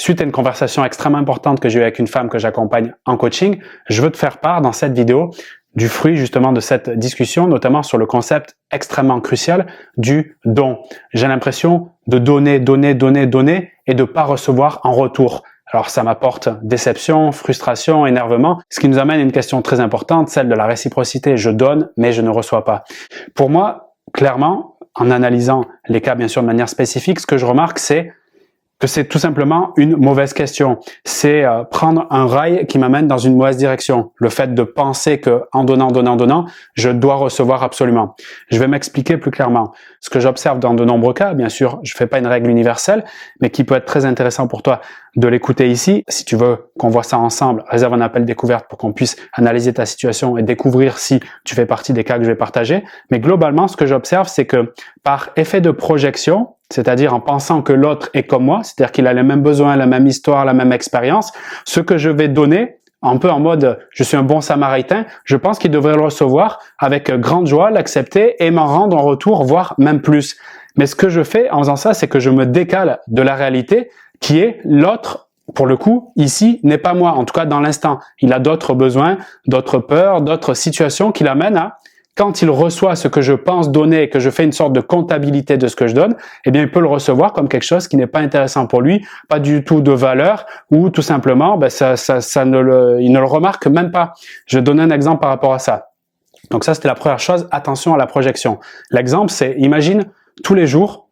suite à une conversation extrêmement importante que j'ai eue avec une femme que j'accompagne en coaching, je veux te faire part dans cette vidéo du fruit justement de cette discussion, notamment sur le concept extrêmement crucial du don. J'ai l'impression de donner et de pas recevoir en retour. Alors ça m'apporte déception, frustration, énervement, ce qui nous amène à une question très importante, celle de la réciprocité. Je donne, mais je ne reçois pas. Pour moi, clairement, en analysant les cas bien sûr de manière spécifique, ce que je remarque, c'est que c'est tout simplement une mauvaise question. C'est prendre un rail qui m'amène dans une mauvaise direction. Le fait de penser que en donnant, je dois recevoir absolument. Je vais m'expliquer plus clairement. Ce que j'observe dans de nombreux cas, bien sûr, je fais pas une règle universelle, mais qui peut être très intéressant pour toi de l'écouter ici. Si tu veux qu'on voit ça ensemble, réserve un appel découverte pour qu'on puisse analyser ta situation et découvrir si tu fais partie des cas que je vais partager. Mais globalement, ce que j'observe, c'est que par effet de projection, c'est-à-dire en pensant que l'autre est comme moi, c'est-à-dire qu'il a les mêmes besoins, la même histoire, la même expérience, ce que je vais donner, un peu en mode « je suis un bon samaritain », je pense qu'il devrait le recevoir avec grande joie, l'accepter et m'en rendre en retour, voire même plus. Mais ce que je fais en faisant ça, c'est que je me décale de la réalité qui est l'autre. Pour le coup, ici, n'est pas moi, en tout cas dans l'instant. Il a d'autres besoins, d'autres peurs, d'autres situations qui l'amènent à, quand il reçoit ce que je pense donner et que je fais une sorte de comptabilité de ce que je donne, eh bien, il peut le recevoir comme quelque chose qui n'est pas intéressant pour lui, pas du tout de valeur, ou tout simplement, il ne le remarque même pas. Je vais donner un exemple par rapport à ça. Donc ça, c'était la première chose, attention à la projection. L'exemple, c'est, imagine, tous les jours,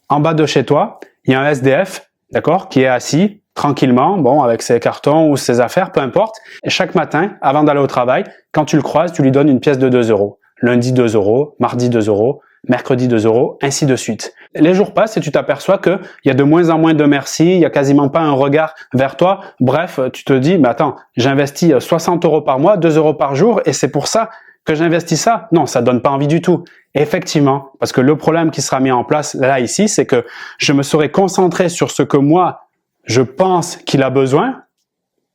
en bas de chez toi, il y a un SDF, d'accord, qui est assis, tranquillement, bon, avec ses cartons ou ses affaires, peu importe. Et chaque matin, avant d'aller au travail, quand tu le croises, tu lui donnes une pièce de 2 euros. Lundi 2 euros, mardi 2 euros, mercredi 2 euros, ainsi de suite. Les jours passent et tu t'aperçois qu'il y a de moins en moins de merci, il y a quasiment pas un regard vers toi. Bref, tu te dis, mais attends, j'investis 60 euros par mois, 2 euros par jour, et c'est pour ça que j'investis ça? Non, ça donne pas envie du tout. Effectivement, parce que le problème qui sera mis en place là, ici, c'est que je me serai concentré sur ce que moi, je pense qu'il a besoin,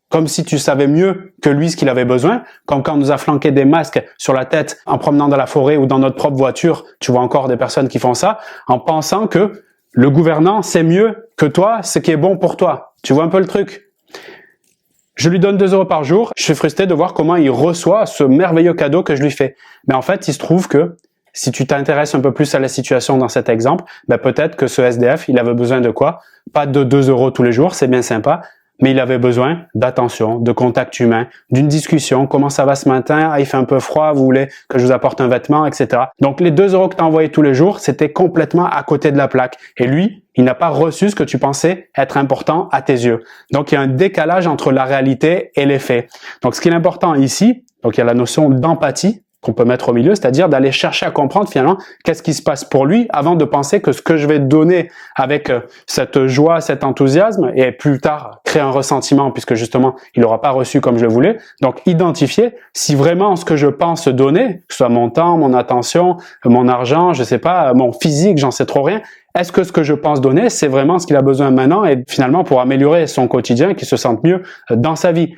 comme si tu savais mieux que lui ce qu'il avait besoin, comme quand on nous a flanqué des masques sur la tête en promenant dans la forêt ou dans notre propre voiture, tu vois encore des personnes qui font ça, en pensant que le gouvernant sait mieux que toi ce qui est bon pour toi. Tu vois un peu le truc? Je lui donne 2 euros par jour, je suis frustré de voir comment il reçoit ce merveilleux cadeau que je lui fais. Mais en fait, il se trouve que si tu t'intéresses un peu plus à la situation dans cet exemple, peut-être que ce SDF, il avait besoin de quoi? Pas de 2 euros tous les jours, c'est bien sympa, mais il avait besoin d'attention, de contact humain, d'une discussion. Comment ça va ce matin? Ah, il fait un peu froid, vous voulez que je vous apporte un vêtement, etc. Donc les 2 euros que tu as envoyés tous les jours, c'était complètement à côté de la plaque. Et lui, il n'a pas reçu ce que tu pensais être important à tes yeux. Donc il y a un décalage entre la réalité et les faits. Donc ce qui est important ici, donc il y a la notion d'empathie qu'on peut mettre au milieu, c'est-à-dire d'aller chercher à comprendre finalement qu'est-ce qui se passe pour lui avant de penser que ce que je vais donner avec cette joie, cet enthousiasme et plus tard créer un ressentiment puisque justement il n'aura pas reçu comme je le voulais. Donc identifier si vraiment ce que je pense donner, que ce soit mon temps, mon attention, mon argent, je sais pas, mon physique, j'en sais trop rien, est-ce que ce que je pense donner, c'est vraiment ce qu'il a besoin maintenant et finalement pour améliorer son quotidien, qu'il se sente mieux dans sa vie?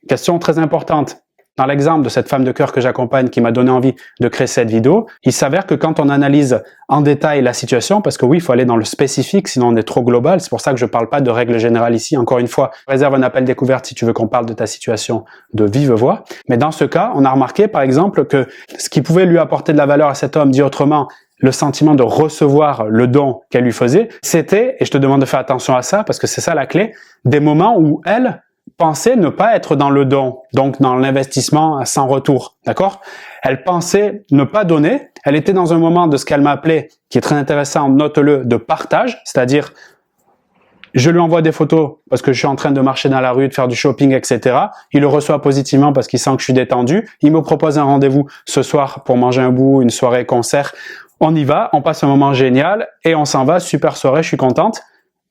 Question très importante. Dans l'exemple de cette femme de cœur que j'accompagne qui m'a donné envie de créer cette vidéo, il s'avère que quand on analyse en détail la situation, parce que oui, il faut aller dans le spécifique, sinon on est trop global, c'est pour ça que je ne parle pas de règle générale ici. Encore une fois, réserve un appel découverte si tu veux qu'on parle de ta situation de vive voix. Mais dans ce cas, on a remarqué par exemple que ce qui pouvait lui apporter de la valeur à cet homme, dit autrement, le sentiment de recevoir le don qu'elle lui faisait, c'était, et je te demande de faire attention à ça, parce que c'est ça la clé, des moments où elle pensait ne pas être dans le don, donc dans l'investissement sans retour, d'accord? Elle pensait ne pas donner, elle était dans un moment de ce qu'elle m'appelait, qui est très intéressant, note-le, de partage, c'est-à-dire je lui envoie des photos parce que je suis en train de marcher dans la rue, de faire du shopping, etc. Il le reçoit positivement parce qu'il sent que je suis détendu. Il me propose un rendez-vous ce soir pour manger un bout, une soirée concert. On y va, on passe un moment génial et on s'en va, super soirée, je suis contente.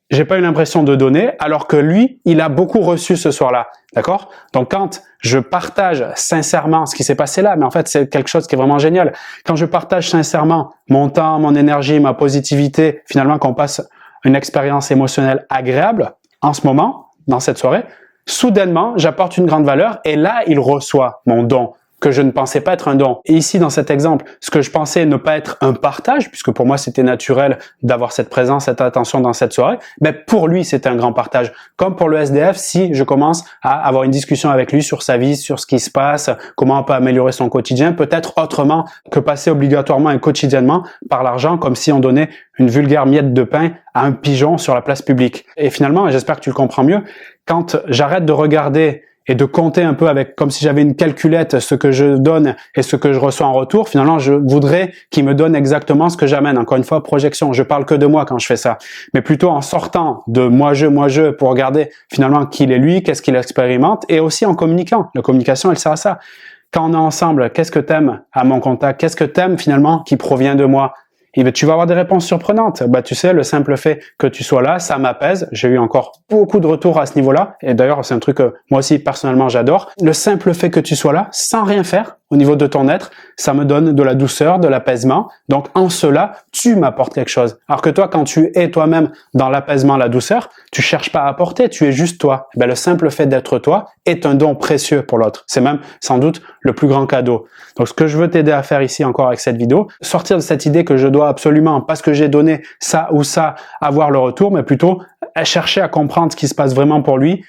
J'ai pas eu l'impression de donner, alors que lui, il a beaucoup reçu ce soir-là, d'accord? Donc quand je partage sincèrement ce qui s'est passé là, mais en fait c'est quelque chose qui est vraiment génial. Quand je partage sincèrement mon temps, mon énergie, ma positivité, finalement qu'on passe une expérience émotionnelle agréable, en ce moment, dans cette soirée, soudainement, j'apporte une grande valeur et là, il reçoit mon don. que je ne pensais pas être un don. Et ici, dans cet exemple, ce que je pensais ne pas être un partage, puisque pour moi c'était naturel d'avoir cette présence, cette attention dans cette soirée, mais pour lui c'était un grand partage. Comme pour le SDF, si je commence à avoir une discussion avec lui sur sa vie, sur ce qui se passe, comment on peut améliorer son quotidien, peut-être autrement que passer obligatoirement et quotidiennement par l'argent, comme si on donnait une vulgaire miette de pain à un pigeon sur la place publique. Et finalement, et j'espère que tu le comprends mieux, quand j'arrête de regarder et de compter un peu avec, comme si j'avais une calculette, ce que je donne et ce que je reçois en retour, finalement, je voudrais qu'il me donne exactement ce que j'amène. Encore une fois, projection. Je parle que de moi quand je fais ça. Mais plutôt en sortant de moi, je, pour regarder finalement qui il est lui, qu'est-ce qu'il expérimente, et aussi en communiquant. La communication, elle sert à ça. Quand on est ensemble, qu'est-ce que t'aimes à mon contact? Qu'est-ce que t'aimes finalement qui provient de moi? Et bien, tu vas avoir des réponses surprenantes. Bah, tu sais, le simple fait que tu sois là, ça m'apaise. J'ai eu encore beaucoup de retours à ce niveau-là. Et d'ailleurs, c'est un truc que moi aussi, personnellement, j'adore. Le simple fait que tu sois là, sans rien faire, au niveau de ton être, ça me donne de la douceur, de l'apaisement. Donc, en cela, tu m'apportes quelque chose. Alors que toi, quand tu es toi-même dans l'apaisement, la douceur, tu cherches pas à apporter, tu es juste toi. Ben, le simple fait d'être toi est un don précieux pour l'autre. C'est même, sans doute, le plus grand cadeau. Donc, ce que je veux t'aider à faire ici encore avec cette vidéo, sortir de cette idée que je dois absolument, parce que j'ai donné ça ou ça, avoir le retour, mais plutôt chercher à comprendre ce qui se passe vraiment pour lui,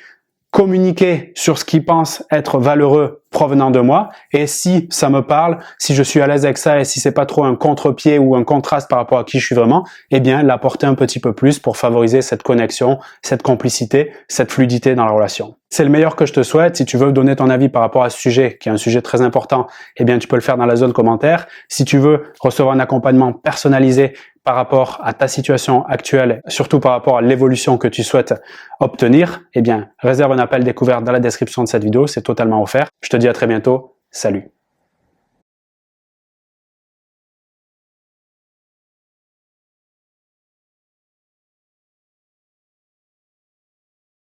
communiquer sur ce qu'il pense être valeureux provenant de moi, et si ça me parle, si je suis à l'aise avec ça et si c'est pas trop un contre-pied ou un contraste par rapport à qui je suis vraiment, eh bien l'apporter un petit peu plus pour favoriser cette connexion, cette complicité, cette fluidité dans la relation. C'est le meilleur que je te souhaite. Si tu veux donner ton avis par rapport à ce sujet, qui est un sujet très important, eh bien tu peux le faire dans la zone commentaire. Si tu veux recevoir un accompagnement personnalisé par rapport à ta situation actuelle, surtout par rapport à l'évolution que tu souhaites obtenir, eh bien réserve un appel découverte dans la description de cette vidéo, c'est totalement offert. Je te dis à très bientôt. Salut!